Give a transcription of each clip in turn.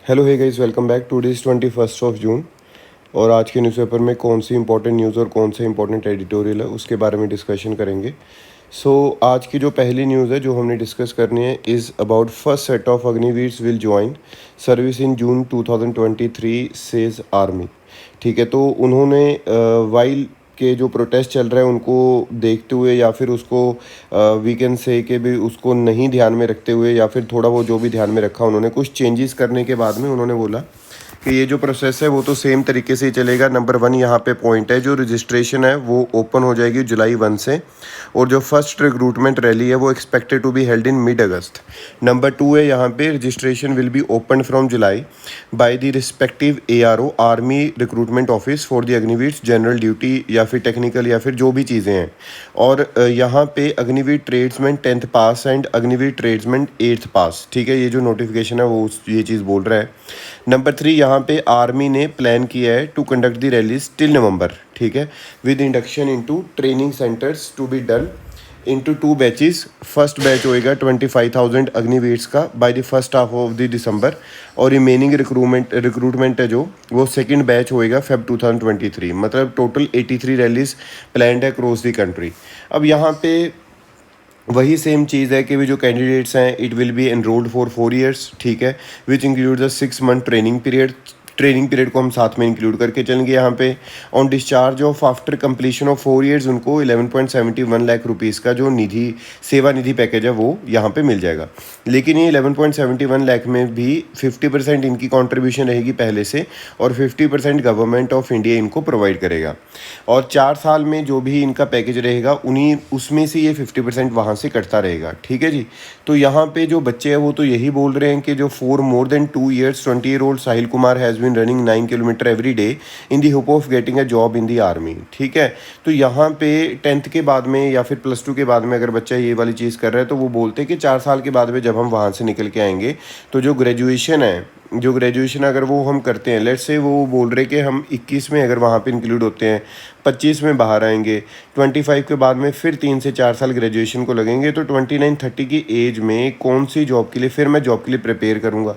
Hello hey guys, welcome back. Today is 21 June और आज के न्यूज़पेपर में कौन सी इंपॉर्टेंट न्यूज़ और कौन सा इंपॉर्टेंट एडिटोरियल है उसके बारे में डिस्कशन करेंगे। आज की जो पहली न्यूज़ है जो हमने डिस्कस करनी है is about first set of Agniveers will join service in June 2023 says army. ठीक है, तो उन्होंने वाइल के जो प्रोटेस्ट चल रहे हैं उनको देखते हुए या फिर उसको वी कैन से कि भी उसको नहीं ध्यान में रखते हुए या फिर थोड़ा वो जो भी ध्यान में रखा उन्होंने कुछ चेंजेस करने के बाद में उन्होंने बोला कि ये जो प्रोसेस है वो तो सेम तरीके से ही चलेगा। नंबर 1 यहाँ पे पॉइंट है, जो रजिस्ट्रेशन है वो ओपन हो जाएगी जुलाई 1 से और जो फर्स्ट रिक्रूटमेंट रैली है वो expected to be held in mid August. Number 2 है यहाँ पे registration will be open from July by the respective ARO army recruitment office for the Agniveer general duty या फिर टेक्निकल या फिर जो भी चीज़ें हैं। और यहाँ पे Agniveer tradesman 10th pass and Agniveer tradesman 8th पास। ठीक है, ये जो नोटिफिकेशन है वो ये चीज़ बोल रहा है। नंबर 3 यहाँ पे आर्मी ने प्लान किया है to conduct the rallies till November. ठीक है, with induction into training centres to be done into 2 batches. First batch होएगा 25,000 अग्निवीर्स का by the first half of the December और रिमेनिंग रिक्रूटमेंट है जो वो सेकंड बैच होएगा फेब 2023। मतलब टोटल 83 रैलीज प्लान्ड है अक्रॉस द कंट्री। अब यहाँ पे वही सेम चीज़ है कि भी जो कैंडिडेट्स हैं it will be enrolled for 4 years। ठीक है, which include the 6 month training period. Training period को हम साथ में इंक्लूड करके चलेंगे। यहाँ पे on discharge of after completion of 4 years उनको 11.71 लाख रुपीज़ का जो निधि सेवा निधि पैकेज है वो यहाँ पे मिल जाएगा। लेकिन ये 11.71 लाख में भी 50% इनकी कॉन्ट्रीब्यूशन रहेगी पहले से और 50% गवर्नमेंट ऑफ इंडिया इनको प्रोवाइड करेगा। और 4 साल में जो भी इनका पैकेज रहेगा उन्हीं उसमें से ये 50% वहाँ से कटता रहेगा। ठीक है जी, तो यहाँ पे जो बच्चे हैं वो तो यही बोल रहे हैं कि जो for more than 2 years 20-year-old Sahil Kumar has been running 9 kilometre every day in the hope of getting a job in the army. ठीक है, तो यहाँ पे 10th के बाद में या फिर +2 के बाद में अगर बच्चा ये वाली चीज़ कर रहा है तो वो बोलते हैं कि 4 साल के बाद में जब हम वहाँ से निकल के आएंगे तो जो ग्रेजुएशन अगर वो हम करते हैं, लेट्स से वो बोल रहे कि हम 21 में अगर वहाँ पे इंक्लूड होते हैं, 25 में बाहर आएंगे, 25 के बाद में फिर 3 से 4 साल ग्रेजुएशन को लगेंगे, तो 29-30 की एज में कौन सी जॉब के लिए फिर मैं जॉब के लिए प्रिपेयर करूँगा।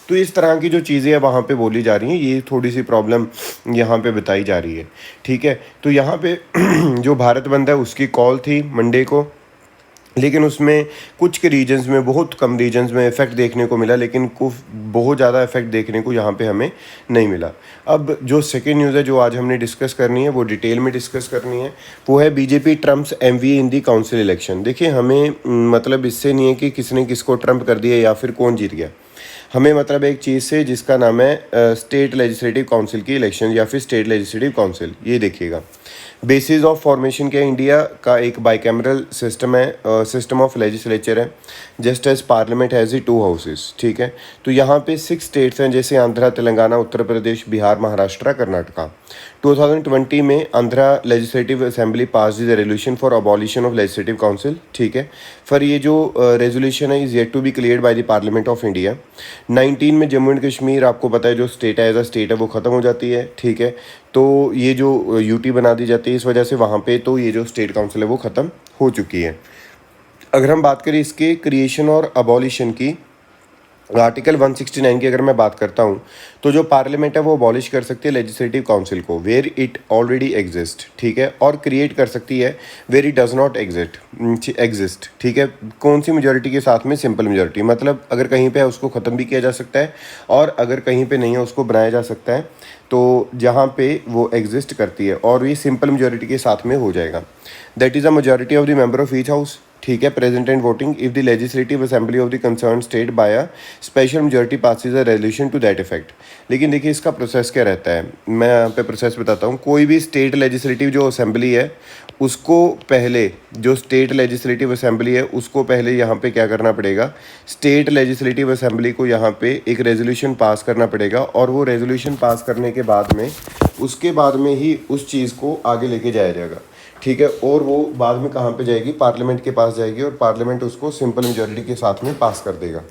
तो इस तरह की जो चीज़ें वहाँ पे बोली जा रही हैं ये थोड़ी सी प्रॉब्लम यहाँ पे बताई जा रही है। ठीक है, तो यहाँ पे जो भारत बंद है उसकी कॉल थी मंडे को, लेकिन उसमें कुछ के रीजन्स में, बहुत कम रीजन्स में इफ़ेक्ट देखने को मिला, लेकिन कुछ बहुत ज़्यादा इफेक्ट देखने को यहाँ पे हमें नहीं मिला। अब जो सेकेंड न्यूज़ है जो आज हमने डिस्कस करनी है वो डिटेल में डिस्कस करनी है, वो है बीजेपी ट्रम्प्स MVA इन दी काउंसिल इलेक्शन। देखिए हमें मतलब इससे नहीं है कि किसने किसको ट्रम्प कर दिया या फिर कौन जीत गया। हमें मतलब एक चीज़ से जिसका नाम है स्टेट लेजिस्लेटिव काउंसिल की इलेक्शन या फिर स्टेट लेजिस्लेटिव काउंसिल। ये देखिएगा, बेसिस ऑफ फॉर्मेशन क्या, इंडिया का एक बाइकैमरल सिस्टम है, सिस्टम ऑफ लेजिस्लेचर है, just as parliament has 2 houses. ठीक है, तो यहाँ पे 6 स्टेट्स हैं जैसे आंध्रा, तेलंगाना, उत्तर प्रदेश, बिहार, महाराष्ट्र, कर्नाटका। 2020 में Andhra legislative assembly pass the resolution for abolition of legislative council. ठीक है, फिर ये जो रेजोल्यूशन है is yet to be cleared by the parliament of India. 19 में जम्मू एंड कश्मीर, आपको पता है जो स्टेट है एज अ स्टेट है वो ख़त्म हो जाती है। ठीक है, तो ये जो यूटी बना दी जाती है इस वजह से वहाँ पे तो ये जो स्टेट काउंसिल है वो ख़त्म हो चुकी है। अगर हम बात करें इसके क्रिएशन और अबॉलिशन की, आर्टिकल 169 की अगर मैं बात करता हूँ तो जो पार्लियामेंट है वो अबॉलिश कर सकती है लेजिस्लेटिव काउंसिल को वेयर इट ऑलरेडी एग्जिस्ट। ठीक है, और क्रिएट कर सकती है where it does not exist. ठीक है, कौन सी मेजॉरिटी के साथ में, सिंपल मेजॉरिटी, मतलब अगर कहीं पे है उसको ख़त्म भी किया जा सकता है और अगर कहीं पे नहीं है उसको बनाया जा सकता है, तो जहाँ पे वो एग्जिस्ट करती है और ये सिंपल मेजॉरिटी के साथ में हो जाएगा। That is a majority of the member of each house. ठीक है, present and voting if the legislative assembly of the concern state by a special majority passes a resolution to that effect. लेकिन देखिए इसका process क्या रहता है, मैं यहाँ पे प्रोसेस बताता हूँ। कोई भी स्टेट लेजिस्लेटिव जो असेंबली है उसको पहले, जो स्टेट लेजिस्लेटिव असेंबली है उसको पहले यहाँ पे क्या करना पड़ेगा, स्टेट लेजिस्लेटिव असेंबली को यहाँ पे एक रेजोल्यूशन पास करना पड़ेगा और वो रेजोल्यूशन पास करने के बाद में उसके बाद में ही उस चीज़ को आगे लेके जाया जाएगा। ठीक है, और वो बाद में कहाँ पे जाएगी, पार्लियामेंट के पास जाएगी और पार्लियामेंट उसको सिंपल मेजॉरिटी के साथ में पास कर देगा।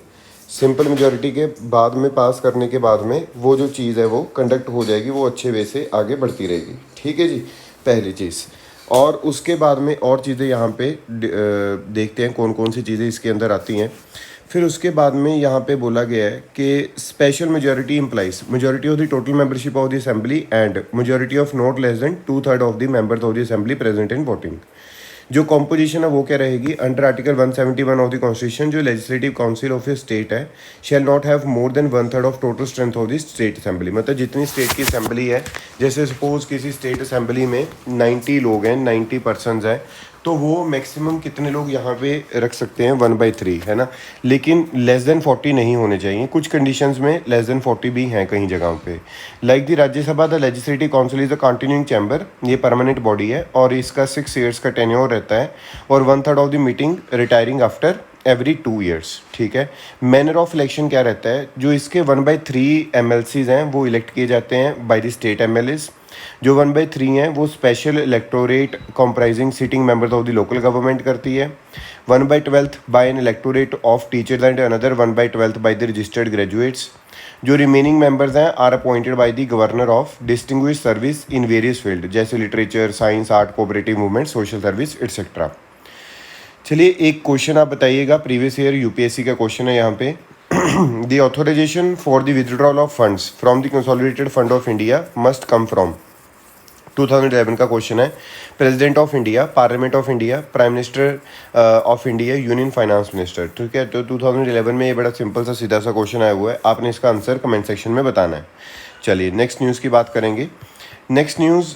सिंपल मेजॉरिटी के बाद में पास करने के बाद में वो जो चीज़ है वो कंडक्ट हो जाएगी, वो अच्छे वे से आगे बढ़ती रहेगी। ठीक है जी, पहली चीज़। और उसके बाद में और चीज़ें यहाँ पे देखते हैं कौन कौन सी चीज़ें इसके अंदर आती हैं। फिर उसके बाद में यहाँ पे बोला गया है कि special majority implies majority of the total membership of the assembly and majority of not less than 2/3 of the members of the assembly present in voting. जो कॉम्पोजिशन है वो क्या रहेगी, under article 171 of the constitution जो legislative council of a state है shall not have more than 1/3 of total strength of the state assembly. मतलब जितनी state की असेंबली है, जैसे सपोज किसी स्टेट असेंबली में 90 लोग हैं, 90 पर्सनस हैं, तो वो मैक्सिमम कितने लोग यहाँ पे रख सकते हैं, 1/3 है ना। लेकिन लेस देन 40 नहीं होने चाहिए, कुछ कंडीशंस में लेस देन 40 भी हैं कहीं जगहों पे। Like the Rajya Sabha, the legislative council is the continuing chamber, ये परमानेंट बॉडी है और इसका 6 ईयर्स का टेन्योर रहता है और 1/3 of the meeting retiring after every 2 years. ठीक है। मैनर ऑफ इलेक्शन क्या रहता है, जो इसके 1/3 MLCs हैं वो इलेक्ट किए जाते हैं बाय द स्टेट MLAs। जो 1/3 हैं वो special electorate comprising sitting members of the local government करती है। 1/12 by an electorate of teachers and another 1/12 by the registered graduates. जो रिमेनिंग मेंबर्स हैं are appointed by the governor of distinguished service in various field, जैसे literature, science, art, cooperative movement, social service etcetera. चलिए एक question आप बताइएगा, previous year UPSC का question है यहाँ पे। The authorization for the withdrawal of funds from the consolidated fund of India must come from, 2011 का क्वेश्चन है। President of India, parliament of India, prime minister of India, union finance minister. ठीक है, तो 2011 में ये बड़ा सिंपल सा सीधा सा क्वेश्चन आया हुआ है, आपने इसका आंसर कमेंट सेक्शन में बताना है। चलिए नेक्स्ट न्यूज़ की बात करेंगे। नेक्स्ट न्यूज़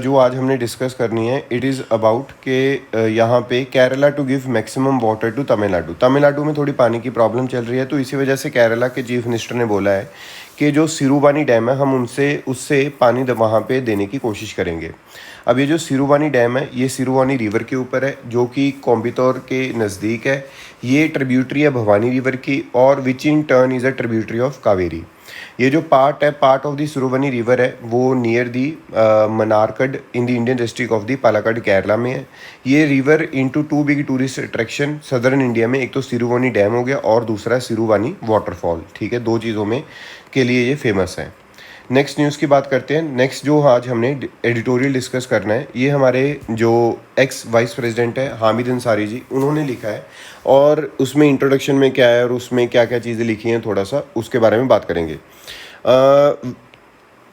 जो आज हमने डिस्कस करनी है, इट इज़ अबाउट कि यहाँ पे Kerala to give maximum water to Tamil Nadu. Tamil Nadu में थोड़ी पानी की प्रॉब्लम चल रही है, तो इसी वजह से केरला के चीफ मिनिस्टर ने बोला है कि जो सिरुवानी डैम है हम उससे पानी वहाँ पे देने की कोशिश करेंगे। अब ये जो सिरुवानी डैम है ये सिरुवानी रिवर के ऊपर है, जो कि कोयम्बटूर के नज़दीक है। ये ट्रिब्यूटरी है भवानी रिवर की और which in turn is a tributary of Kaveri. ये जो part of the Siruvani river है वो near the Mannarkkad in the Indian district of the Palakkad Kerala में है। ये river into 2 big tourist attraction southern India में, एक तो सिरुवानी डैम हो गया और दूसरा सिरुवानी वाटरफॉल। ठीक है, 2 चीज़ों में के लिए ये फेमस है। नेक्स्ट न्यूज़ की बात करते हैं। नेक्स्ट जो आज हमने एडिटोरियल डिस्कस करना है, ये हमारे जो एक्स वाइस प्रेसिडेंट है हामिद अंसारी जी, उन्होंने लिखा है और उसमें इंट्रोडक्शन में क्या है और उसमें क्या क्या चीज़ें लिखी हैं, थोड़ा सा उसके बारे में बात करेंगे।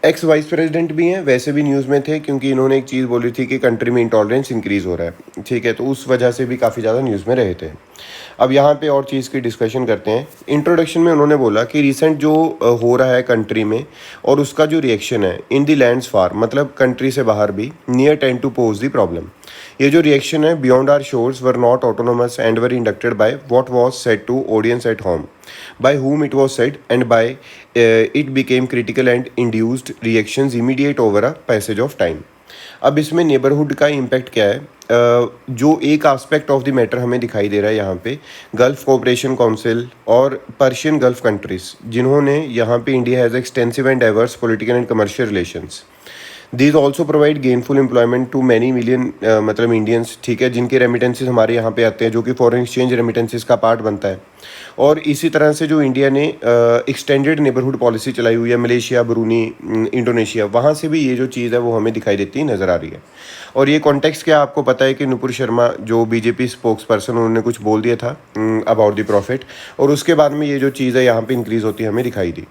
एक्स वाइस प्रेसिडेंट भी हैं, वैसे भी न्यूज़ में थे क्योंकि इन्होंने एक चीज़ बोली थी कि कंट्री में इंटॉलरेंस इंक्रीज़ हो रहा है। ठीक है, तो उस वजह से भी काफ़ी ज़्यादा न्यूज़ में रहे थे। अब यहाँ पे और चीज़ की डिस्कशन करते हैं। इंट्रोडक्शन में उन्होंने बोला कि रिसेंट जो हो रहा है कंट्री में और उसका जो रिएक्शन है इन द लैंड्स फार, मतलब कंट्री से बाहर भी, near tend to pose the problem. ये जो रिएक्शन है beyond our shores were not autonomous and were inducted by what was said to audience at home, by whom it was said and by it became critical and induced reactions immediate over a passage of time। अब इसमें neighbourhood का impact क्या है, जो एक aspect of the matter हमें दिखाई दे रहा है यहाँ पे, गल्फ कोऑपरेशन काउंसिल और पर्शियन गल्फ कंट्रीज, जिन्होंने यहाँ पे India has extensive and diverse political and commercial relations. These also provide gainful employment to many million मतलब इंडियंस। ठीक है, जिनके रेमिटेंसेज हमारे यहाँ पे आते हैं, जो कि फॉरेन एक्सचेंज रेमिटेंसेज का पार्ट बनता है। और इसी तरह से जो इंडिया ने एक्सटेंडेड नेबरहुड पॉलिसी चलाई हुई है, मलेशिया, ब्रूनी, इंडोनेशिया, वहाँ से भी ये जो चीज़ है वो हमें दिखाई देती नज़र आ रही है। और ये कॉन्टेक्स्ट क्या आपको पता है कि नुपुर शर्मा जो बीजेपी स्पोक्स पर्सन, उन्होंने कुछ बोल दिया था अबाउट द प्रॉफिट, और उसके बाद में ये जो चीज़ है यहाँ पे इंक्रीज़ होती हमें दिखाई दी।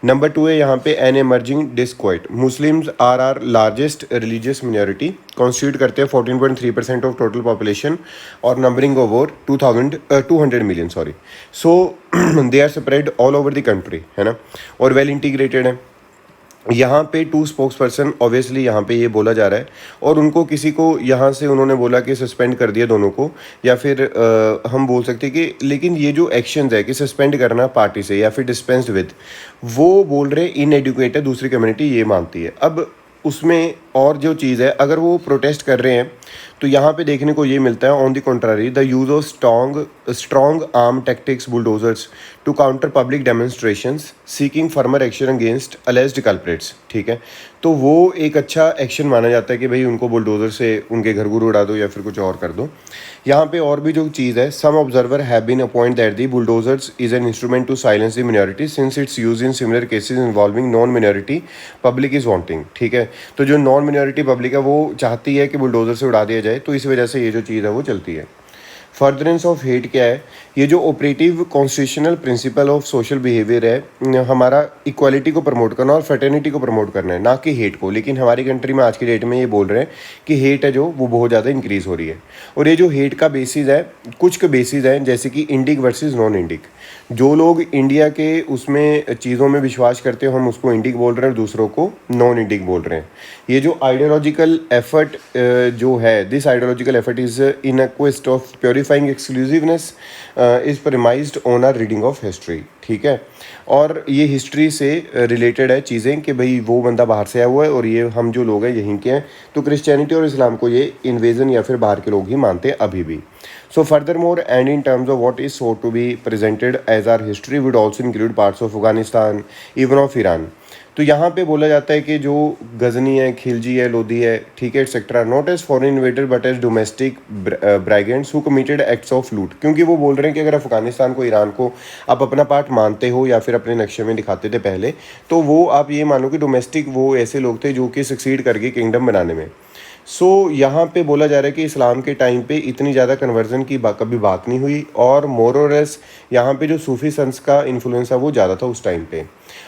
नंबर 2 है यहाँ पे an emerging disquiet. Muslims are largest religious minority, constitute करते हैं 14.3% ऑफ टोटल पॉपुलेशन और numbering over 200 million sorry. So they are spread all over the country, है ना, और वेल इंटीग्रेटेड है। यहाँ पे 2 स्पोक्स पर्सन ऑब्वियसली यहाँ पे ये बोला जा रहा है, और उनको किसी को यहाँ से उन्होंने बोला कि सस्पेंड कर दिया दोनों को, या फिर हम बोल सकते हैं कि, लेकिन ये जो एक्शंस है कि सस्पेंड करना पार्टी से या फिर डिस्पेंस्ड विद, वो बोल रहे इनएडुकेट है, दूसरी कम्युनिटी ये मानती है। अब उसमें और जो चीज़ है, अगर वो प्रोटेस्ट कर रहे हैं तो यहाँ पे देखने को ये मिलता है on the contrary the use of strong arm tactics bulldozers to counter public demonstrations seeking firmer action against alleged culprits. ठीक है, तो वो एक अच्छा एक्शन माना जाता है कि भाई उनको बुलडोजर से उनके घर गुर उड़ा दो या फिर कुछ और कर दो। यहाँ पे और भी जो चीज़ है, some observer have been appoint that the bulldozers is an instrument to silence the minority since its use in similar cases involving non minority public is wanting. ठीक है, तो जो नॉन मिनॉरिटी पब्लिक है वो चाहती है कि बुलडोजर से उड़ा दिया जाए, तो इस वजह से ये जो चीज़ है वो चलती है। फर्दरेंस ऑफ हेट क्या है, ये जो operative constitutional principle of social behaviour है, हमारा इक्वालिटी को प्रमोट करना और फ्रेटर्निटी को प्रमोट करना है, ना कि हेट को। लेकिन हमारी कंट्री में आज की डेट में ये बोल रहे हैं कि हेट है जो वो बहुत ज़्यादा इंक्रीज़ हो रही है। और ये जो हेट का बेसिस है, कुछ के बेसिस हैं, जैसे कि इंडिक वर्सेस नॉन इंडिक। जो लोग इंडिया के उसमें चीज़ों में विश्वास करते हो, हम उसको इंडिक बोल रहे हैं और दूसरों को नॉन इंडिक बोल रहे हैं। ये जो आइडियोलॉजिकल एफर्ट जो है, this ideological effort is in a quest of purifying exclusiveness is premised on our reading of history. ठीक है, और ये हिस्ट्री से रिलेटेड है चीज़ें कि भाई वो बंदा बाहर से आया हुआ है और ये हम जो लोग हैं यहीं के हैं। तो क्रिश्चियनिटी और इस्लाम को ये इन्वेजन या फिर बाहर के लोग ही मानते हैं अभी भी। So furthermore, and in terms of what is sought to be presented as our history would also include parts of Afghanistan, even of Iran. तो यहाँ पे बोला जाता है कि जो गजनी है, खिलजी है, लोधी है, ठीक है, etcetera, not as foreign invader but as domestic brigands who committed acts of loot. क्योंकि वो बोल रहे हैं कि अगर अफगानिस्तान को, ईरान को आप अपना पार्ट मानते हो या फिर अपने नक्शे में दिखाते थे पहले, तो वो आप ये मानो कि डोमेस्टिक वो ऐसे लोग थे जो कि सक्सीड कर गए किंगडम बनाने में। यहाँ पे बोला जा रहा है कि इस्लाम के टाइम पे इतनी ज़्यादा कन्वर्जन की कभी बात नहीं हुई, और मोर और लेस यहाँ पे जो सूफी संस का इन्फ्लुएंस है वो ज़्यादा था उस टाइम पे।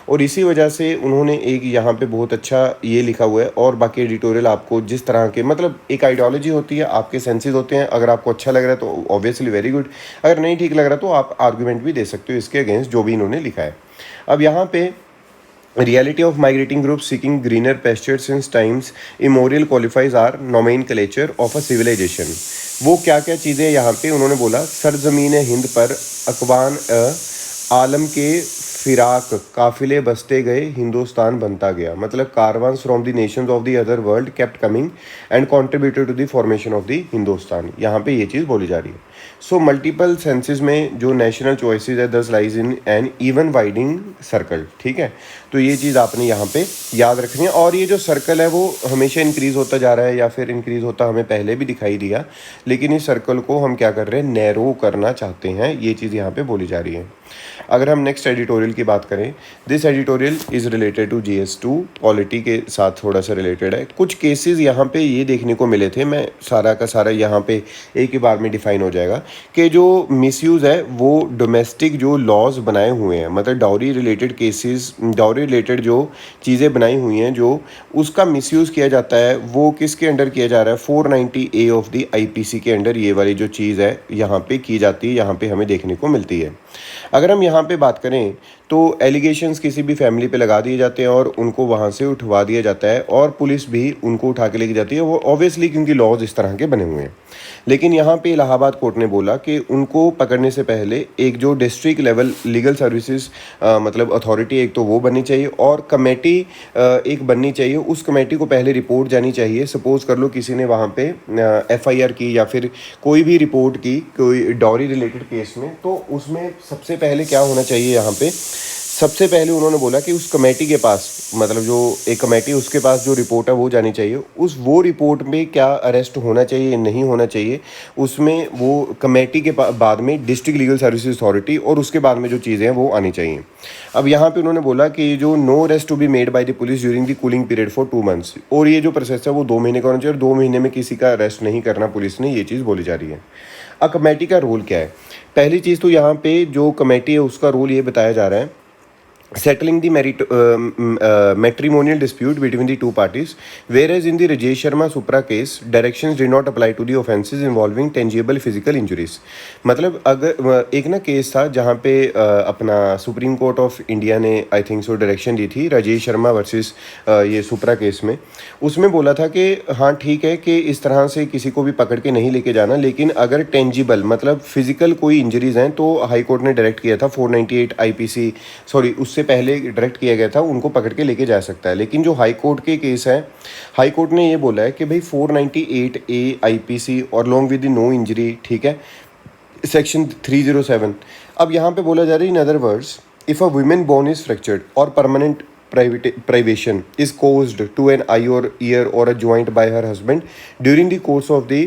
और इसी वजह से उन्होंने एक यहाँ पे बहुत अच्छा ये लिखा हुआ है। और बाकी एडिटोरियल आपको जिस तरह के, मतलब एक आइडियोलॉजी होती है, आपके सेंसेस होते हैं, अगर आपको अच्छा लग रहा है तो ऑब्वियसली वेरी गुड, अगर नहीं ठीक लग रहा तो आप आर्गूमेंट भी दे सकते हो इसके अगेंस्ट जो भी इन्होंने लिखा है। अब यहाँ पे reality of migrating groups seeking greener pastures since times immemorial qualifies our nomenclature of a civilization। वो क्या क्या चीज़ें यहाँ पे उन्होंने बोला, सरजमीन हिंद पर अकवान आलम के फिराक काफिले बसते गए, हिंदुस्तान बनता गया। मतलब caravans from the nations of the other world kept coming and contributed to the formation of the Hindustan. यहाँ पे ये चीज़ बोली जा रही है। सो मल्टीपल सेंसेस में जो नेशनल चॉइसेस है, this lies in an even widening circle. ठीक है, तो ये चीज़ आपने यहाँ पे याद रखनी है। और ये जो सर्कल है वो हमेशा इंक्रीज़ होता जा रहा है, या फिर इंक्रीज़ होता हमें पहले भी दिखाई दिया, लेकिन इस सर्कल को हम क्या कर रहे हैं, नैरो करना चाहते हैं। ये चीज़ यहाँ पे बोली जा रही है। अगर हम नेक्स्ट एडिटोरियल की बात करें, this editorial is related to GS2 polity के साथ थोड़ा सा रिलेटेड है। कुछ केसेस यहाँ पे ये देखने को मिले थे, मैं सारा का सारा यहाँ पे एक ही बार में डिफाइन हो जाएगा कि जो मिसयूज़ है वो डोमेस्टिक जो लॉज बनाए हुए हैं, मतलब dowry related cases, dowry related जो चीज़ें बनाई हुई हैं, जो उसका मिसयूज़ किया जाता है, वो किसके अंडर किया जा रहा है, 490A ऑफ द IPC के अंडर ये वाली जो चीज़ है यहाँ पे की जाती है, यहाँ पे हमें देखने को मिलती है। अगर हम यहाँ पे बात करें तो एलिगेशंस किसी भी फैमिली पे लगा दिए जाते हैं और उनको वहाँ से उठवा दिया जाता है, और पुलिस भी उनको उठा के लेके जाती है, वो ऑब्वियसली क्योंकि लॉज इस तरह के बने हुए हैं। लेकिन यहाँ पे इलाहाबाद कोर्ट ने बोला कि उनको पकड़ने से पहले एक जो डिस्ट्रिक्ट लेवल लीगल सर्विसेज मतलब अथॉरिटी एक तो वो बननी चाहिए, और कमेटी एक बननी चाहिए। उस कमेटी को पहले रिपोर्ट जानी चाहिए। सपोज़ कर लो किसी ने वहाँ पे FIR की या फिर कोई भी रिपोर्ट की कोई डॉरी रिलेटेड केस में, तो उसमें सबसे पहले क्या होना चाहिए, यहाँ पे सबसे पहले उन्होंने बोला कि उस कमेटी के पास, मतलब जो एक कमेटी उसके पास जो रिपोर्ट है वो जानी चाहिए। वो रिपोर्ट में क्या अरेस्ट होना चाहिए नहीं होना चाहिए, उसमें वो कमेटी के बाद में डिस्ट्रिक्ट लीगल सर्विसेज अथॉरिटी, और उसके बाद में जो चीज़ें हैं वो आनी चाहिए। अब यहाँ पे उन्होंने बोला कि जो no arrest to be made by the police during the cooling period for 2 months, और ये जो प्रोसेस है वो 2 महीने का होना चाहिए, और 2 महीने में किसी का अरेस्ट नहीं करना पुलिस ने, ये चीज़ बोली जा रही है। अब कमेटी का रोल क्या है? पहली चीज़ तो यहाँ पे जो कमेटी है उसका रोल ये बताया जा रहा है, settling the matrimonial dispute between the two parties, whereas in the Rajesh Sharma Supra case directions did not apply to the offences involving tangible physical injuries। मतलब अगर एक ना केस था जहाँ पे अपना सुप्रीम कोर्ट ऑफ इंडिया ने I think so direction दी थी राजेश शर्मा वर्सेस ये सुप्रा केस में, उसमें बोला था कि हाँ ठीक है कि इस तरह से किसी को भी पकड़ के नहीं लेके जाना, लेकिन अगर टेंजिबल मतलब फिजिकल कोई इंजरीज हैं तो हाई कोर्ट ने डायरेक्ट किया था 498 IPC, सॉरी उससे पहले डायरेक्ट किया गया था, उनको पकड़ के लेके जा सकता है। लेकिन जो हाई कोर्ट के केस है, हाई कोर्ट ने ये बोला है कि भाई 498A IPC और लॉन्ग विद नो इंजरी, ठीक है, सेक्शन 307। अब यहाँ पे बोला जा रहा है, in other words, if a women bone is fractured और permanent privation is caused to an eye or ear or a joint by her husband during the course of the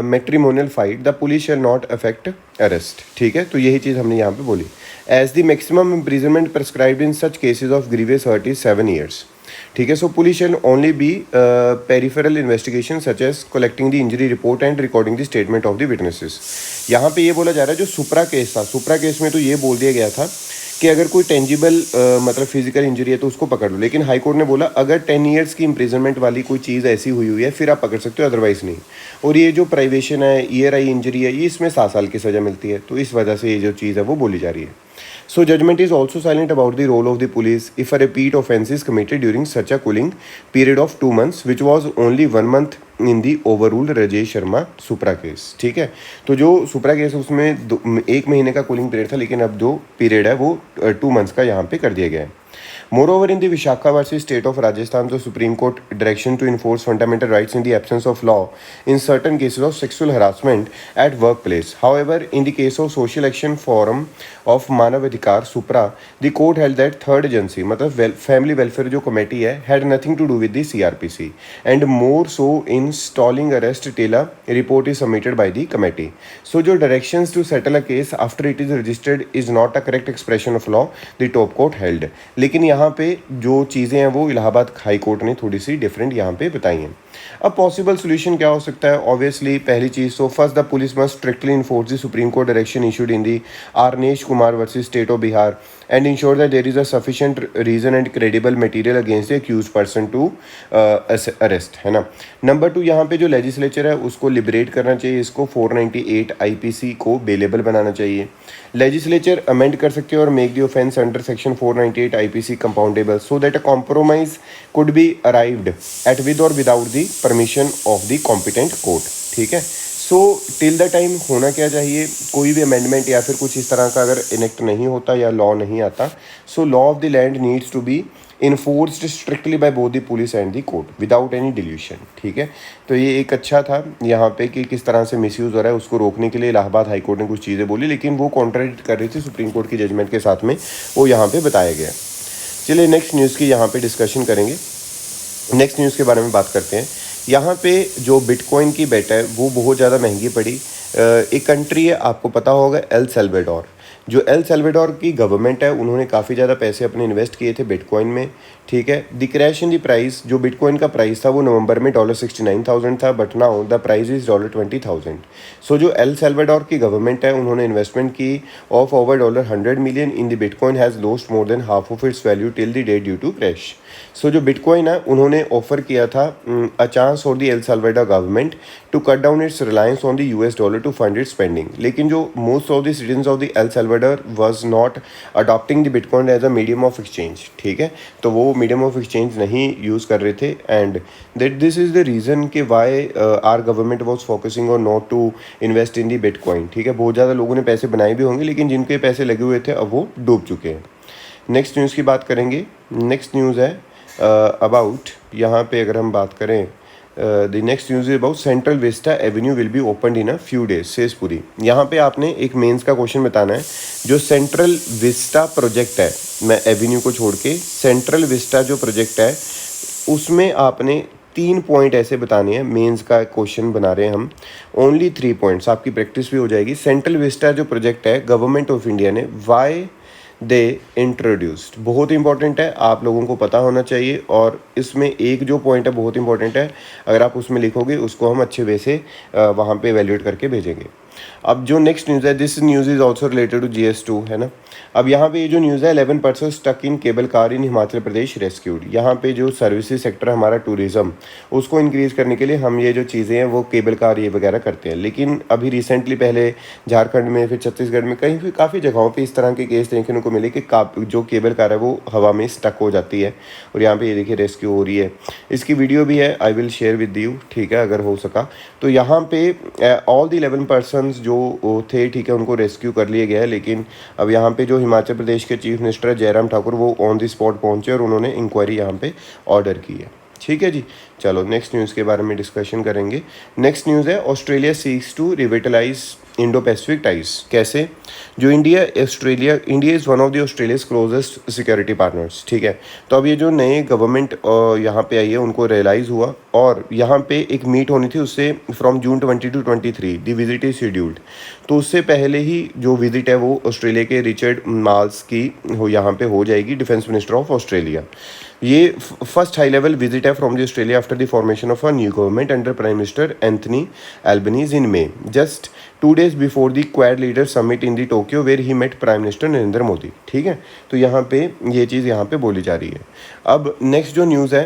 matrimonial fight, the police shall not effect arrest। ठीक है, तो यही चीज़ हमने यहाँ पे बोली। As the maximum imprisonment prescribed in such cases of grievous hurt is 7 years। ठीक है। So police shall only be peripheral investigation such as collecting the injury report and recording the statement of the witnesses. यहाँ पे ये बोला जा रहा है जो सुप्रा केस था, सुप्रा केस में तो ये बोल दिया गया था कि अगर कोई टेंजिबल मतलब फिजिकल इंजरी है तो उसको पकड़ लो, लेकिन हाई कोर्ट ने बोला अगर 10 ईयर्स की इम्प्रिजनमेंट वाली कोई चीज़ ऐसी हुई है फिर आप पकड़ सकते हो, अदरवाइज नहीं। और ये जो प्राइवेशन है, ईयर आई इंजरी है, ये इसमें 7 साल की सज़ा मिलती है, तो इस वजह से ये जो चीज़ है वो बोली जा रही है। So judgment is also silent about the role of the police if a repeat offence is committed during such a cooling period of 2 months, which was only 1 month in the overruled Rajesh Sharma supra case. ठीक है, तो जो सुप्रा case उसमें 1 महीने का cooling period था, लेकिन अब जो पीरियड है वो 2 मंथ्स का यहाँ पे कर दिया गया है। Moreover, in the Vishakha versus State of Rajasthan, the Supreme Court direction to enforce fundamental rights in the absence of law in certain cases of sexual harassment at workplace. However, in the case of Social Action Forum of Manav Adhikar Supra, the court held that third agency, मतलब family welfare जो committee है, had nothing to do with the CRPC, and more so in stalling arrest till a report is submitted by the committee. So जो directions to settle a case after it is registered is not a correct expression of law, the top court held. लेकिन यहाँ पे जो चीज़ें हैं वो Allahabad high court ने थोड़ी सी डिफरेंट यहाँ पे बताई हैं। अब पॉसिबल सोल्यूशन क्या हो सकता है? ऑब्वियसली पहली चीज़, तो first the police must strictly enforce the supreme court direction issued in the Arnesh Kumar versus state of Bihar and ensure that there is a sufficient reason and credible material against the accuse person to arrest, है ना। Number 2, यहाँ पे जो legislature है उसको liberate करना चाहिए, इसको 498 IPC को बेलेबल बनाना चाहिए। लेजिस्लेचर अमेंड कर सकते हैं और make the offence under section 498 IPC compoundable so that a compromise could be arrived at with और without the permission of the competent court. ठीक है, सो टिल द टाइम होना क्या चाहिए, कोई भी अमेंडमेंट या फिर कुछ इस तरह का अगर इनेक्ट नहीं होता या लॉ नहीं आता, so law of the land needs to be enforced strictly by both the police and the court without any dilution. ठीक है, तो ये एक अच्छा था यहाँ पे कि किस तरह से मिसयूज़ हो रहा है उसको रोकने के लिए इलाहाबाद हाई कोर्ट ने कुछ चीज़ें बोली, लेकिन वो कॉन्ट्राडिक्ट कर रही थी सुप्रीम कोर्ट की जजमेंट के साथ में, वो यहाँ पे बताया गया। चलिए नेक्स्ट न्यूज़ की यहाँ पे डिस्कशन करेंगे। नेक्स्ट न्यूज़ के बारे में बात करते हैं। यहाँ पे जो बिटकॉइन की बेट है वो बहुत ज़्यादा महंगी पड़ी। एक कंट्री है, आपको पता होगा, एल सल्वाडोर। जो एल सल्वाडोर की गवर्नमेंट है उन्होंने काफ़ी ज़्यादा पैसे अपने इन्वेस्ट किए थे बिटकॉइन में। ठीक है, the crash in the price, जो बिटकॉइन का प्राइस था वो नवंबर में $69,000 था, but now the price is $20,000। So जो एल सल्वाडोर की गवर्नमेंट है उन्होंने इन्वेस्टमेंट की of over $100 million in the bitcoin has lost more than half of its value till the day due to crash. So जो bitcoin है उन्होंने offer किया था a chance for the El Salvador government to cut down its reliance on the US dollar to fund its spending, लेकिन जो most of the citizens of the El Salvador was not adopting the bitcoin as a medium of exchange. ठीक है, तो वो medium of exchange नहीं use कर रहे थे, and that this is the reason कि why our government was focusing on not to invest in the bitcoin. ठीक है, बहुत ज़्यादा लोगों ने पैसे बनाए भी होंगे, लेकिन जिनके पैसे लगे हुए थे अब वो डूब चुके हैं। नेक्स्ट न्यूज़ की बात करेंगे। नेक्स्ट न्यूज़ है अबाउट, यहाँ पे अगर हम बात करें, the next news is about Central Vista Avenue will be open in a few days, सेजपुरी। यहाँ पे आपने एक मेंस का क्वेश्चन बताना है। जो सेंट्रल विस्टा प्रोजेक्ट है, मैं एवेन्यू को छोड़ के सेंट्रल विस्टा जो प्रोजेक्ट है उसमें आपने 3 पॉइंट ऐसे बताने हैं। मेंस का क्वेश्चन बना रहे हैं हम, ओनली 3 पॉइंट्स, आपकी प्रैक्टिस भी हो जाएगी। सेंट्रल विस्टा जो प्रोजेक्ट है गवर्नमेंट ऑफ इंडिया ने वाई दे इंट्रोड्यूस्ड, बहुत इंपॉर्टेंट है, आप लोगों को पता होना चाहिए। और इसमें एक जो पॉइंट है बहुत इंपॉर्टेंट है, अगर आप उसमें लिखोगे उसको हम अच्छे वे से वहाँ पे वैल्यूएट करके भेजेंगे। अब जो नेक्स्ट न्यूज़ है, this news is also related to GS2, है ना। अब यहाँ पे ये जो न्यूज़ है, 11 person stuck in cable car in Himachal Pradesh rescued. यहाँ पे जो सर्विसेज सेक्टर है हमारा टूरिज़्म, उसको इंक्रीज़ करने के लिए हम ये जो चीज़ें हैं वो केबल कार ये वगैरह करते हैं। लेकिन अभी रिसेंटली पहले झारखंड में, फिर छत्तीसगढ़ में, कहीं भी काफ़ी जगहों पे इस तरह के केस देखने को मिले कि जो केबल कार है वो हवा में स्टक हो जाती है, और यहाँ पे ये देखिए रेस्क्यू हो रही है। इसकी वीडियो भी है, I will share with you, ठीक है, अगर हो सका तो। यहाँ पे ऑल द 11 पर्सन जो थे, ठीक है, उनको रेस्क्यू कर लिया गया है। लेकिन अब यहाँ पे जो हिमाचल प्रदेश के चीफ मिनिस्टर जयराम ठाकुर वो ऑन द स्पॉट पहुँचे और उन्होंने इंक्वायरी यहाँ पे ऑर्डर की है। ठीक है जी, चलो नेक्स्ट न्यूज़ के बारे में डिस्कशन करेंगे। नेक्स्ट न्यूज़ है Australia seeks to revitalize Indo Pacific ties. कैसे? जो India is one of the Australia's closest security partners, ठीक है। तो अब ये जो नए गवर्नमेंट यहाँ पे आई है उनको रियलाइज़ हुआ और यहाँ पे एक मीट होनी थी उससे from June 20 to 23 the visit is scheduled. तो उससे पहले ही जो विजिट है वो ऑस्ट्रेलिया के रिचर्ड मार्ल्स की यहाँ पे हो जाएगी, डिफेंस मिनिस्टर ऑफ ऑस्ट्रेलिया। ये फर्स्ट हाई लेवल विजिट है from the Australia after the formation of a new government under prime minister Anthony Albanese in May, just 2 days before the Quad leader summit in the Tokyo where he met prime minister Narendra Modi. ठीक है, तो यहाँ पे ये चीज़ यहाँ पे बोली जा रही है। अब नेक्स्ट जो न्यूज़ है,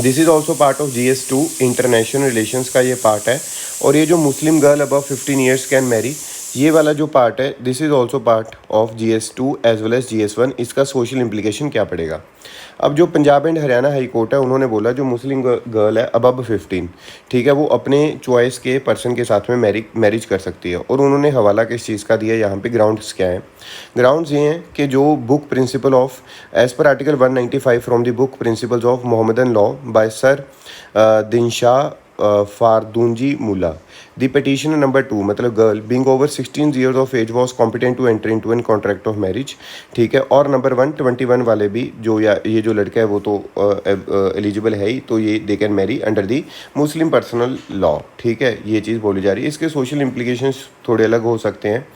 this is also part of GS2 international relations का ये पार्ट है। और ये जो Muslim girl above 15 years can marry, ये वाला जो पार्ट है this is also part of GS2 as well as GS1। इसका सोशल इम्प्लीकेशन क्या पड़ेगा? अब जो Punjab and Haryana high court है उन्होंने बोला जो मुस्लिम गर्ल है अबव 15, ठीक है, वो अपने चॉइस के पर्सन के साथ में मैरिज कर सकती है। और उन्होंने हवाला किस चीज़ का दिया, यहाँ पे ग्राउंड्स क्या है? ग्राउंड्स ये हैं कि जो book principal of as per article 195 from the book principles of Mohammedan law by sir Dinshah Fardunji Mulla, the petitioner number 2 मतलब girl being over 16 years of age was competent to enter into an contract of marriage, ठीक है। और number 121 वाले भी जो ये जो लड़का है वो तो एलिजिबल है ही, तो ये they can marry under the Muslim personal law, ठीक है। ये चीज़ बोली जा रही है। इसके सोशल इम्प्लीकेशंस थोड़े अलग हो सकते हैं,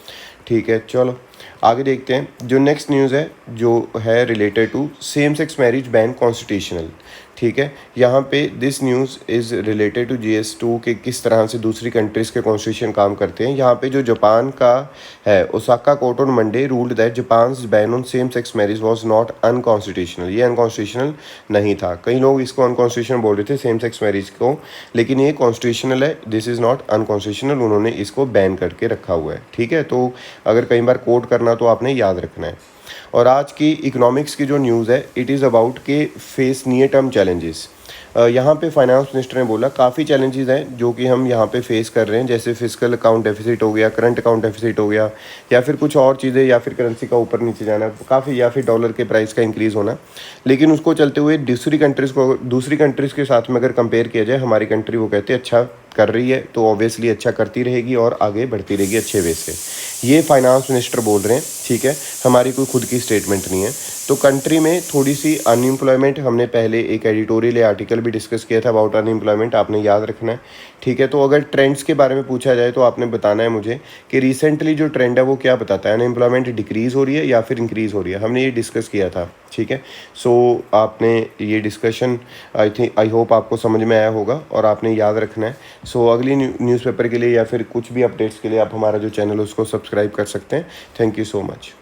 ठीक है। चलो आगे देखते हैं। जो नेक्स्ट न्यूज़ है जो है related to same sex marriage ban constitutional, ठीक है। यहाँ पे this news is related to GS2 के किस तरह से दूसरी कंट्रीज़ के कॉन्स्टिट्यूशन काम करते हैं। यहाँ पे जो जापान का है Osaka court on Monday ruled that Japan's ban on same sex marriage was not unconstitutional. ये अनकॉन्स्टिट्यूशनल नहीं था। कई लोग इसको अनकॉन्स्टिट्यूशनल बोल रहे थे सेम सेक्स मैरिज को, लेकिन ये कॉन्स्टिट्यूशनल है, दिस इज़ नॉट अनकॉन्स्टिट्यूशनल। उन्होंने इसको बैन करके रखा हुआ है, ठीक है। तो अगर कई बार कोट करना तो आपने याद रखना है। और आज की इकोनॉमिक्स की जो न्यूज़ है इट इज़ अबाउट के फेस नियर टर्म चैलेंजेस। यहाँ पे फाइनेंस मिनिस्टर ने बोला काफ़ी चैलेंजेस हैं जो कि हम यहाँ पे फेस कर रहे हैं, जैसे फिजिकल अकाउंट डेफिसिट हो गया, करंट अकाउंट डेफिसिट हो गया, या फिर कुछ और चीज़ें, या फिर करेंसी का ऊपर नीचे जाना काफ़ी, या फिर डॉलर के प्राइस का इंक्रीज़ होना। लेकिन उसको चलते हुए दूसरी कंट्रीज़ के साथ में अगर कंपेयर किया जाए, हमारी कंट्री वो कहते हैं अच्छा कर रही है, तो ऑब्वियसली अच्छा करती रहेगी और आगे बढ़ती रहेगी अच्छे वे से। ये फाइनेंस मिनिस्टर बोल रहे हैं, ठीक है, हमारी कोई खुद की स्टेटमेंट नहीं है। तो कंट्री में थोड़ी सी अनएम्प्लॉयमेंट, हमने पहले एक एडिटोरियल आर्टिकल भी डिस्कस किया था अबाउट अनएम्प्लॉयमेंट, आपने याद रखना है, ठीक है। तो अगर ट्रेंड्स के बारे में पूछा जाए तो आपने बताना है मुझे कि रिसेंटली जो ट्रेंड है वो क्या बताता है, अनएम्प्लॉयमेंट डिक्रीज़ हो रही है या फिर इंक्रीज़ हो रही है, हमने ये डिस्कस किया था, ठीक है। सो आपने ये डिस्कशन आई होप आपको समझ में आया होगा और आपने याद रखना है। सो अगली न्यूज़पेपर के लिए या फिर कुछ भी अपडेट्स के लिए आप हमारा जो चैनल है उसको सब्सक्राइब कर सकते हैं। Thank you so much.